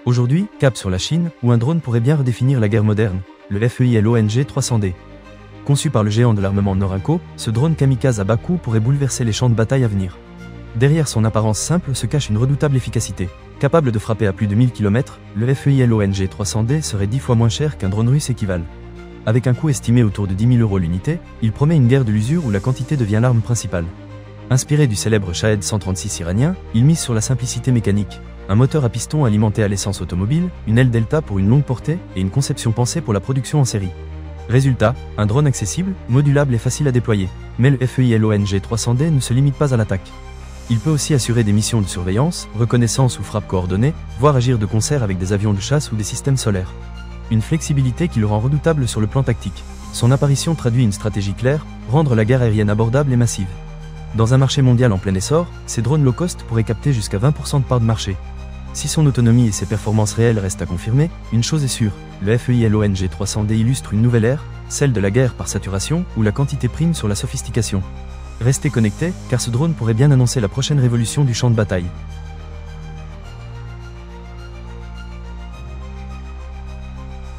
Aujourd'hui, cap sur la Chine, où un drone pourrait bien redéfinir la guerre moderne, le FEILONG 300D. Conçu par le géant de l'armement Norinco, ce drone kamikaze à bas coût pourrait bouleverser les champs de bataille à venir. Derrière son apparence simple se cache une redoutable efficacité. Capable de frapper à plus de 1000 km, le FEILONG 300D serait 10 fois moins cher qu'un drone russe équivalent. Avec un coût estimé autour de 10 000 € l'unité, il promet une guerre de l'usure où la quantité devient l'arme principale. Inspiré du célèbre Shahed 136 iranien, il mise sur la simplicité mécanique. Un moteur à piston alimenté à l'essence automobile, une aile delta pour une longue portée et une conception pensée pour la production en série. Résultat, un drone accessible, modulable et facile à déployer. Mais le FEILONG 300D ne se limite pas à l'attaque. Il peut aussi assurer des missions de surveillance, reconnaissance ou frappe coordonnée, voire agir de concert avec des avions de chasse ou des systèmes solaires. Une flexibilité qui le rend redoutable sur le plan tactique. Son apparition traduit une stratégie claire, rendre la guerre aérienne abordable et massive. Dans un marché mondial en plein essor, ces drones low cost pourraient capter jusqu'à 20% de part de marché. Si son autonomie et ses performances réelles restent à confirmer, une chose est sûre, le FEILONG 300D illustre une nouvelle ère, celle de la guerre par saturation, où la quantité prime sur la sophistication. Restez connectés, car ce drone pourrait bien annoncer la prochaine révolution du champ de bataille.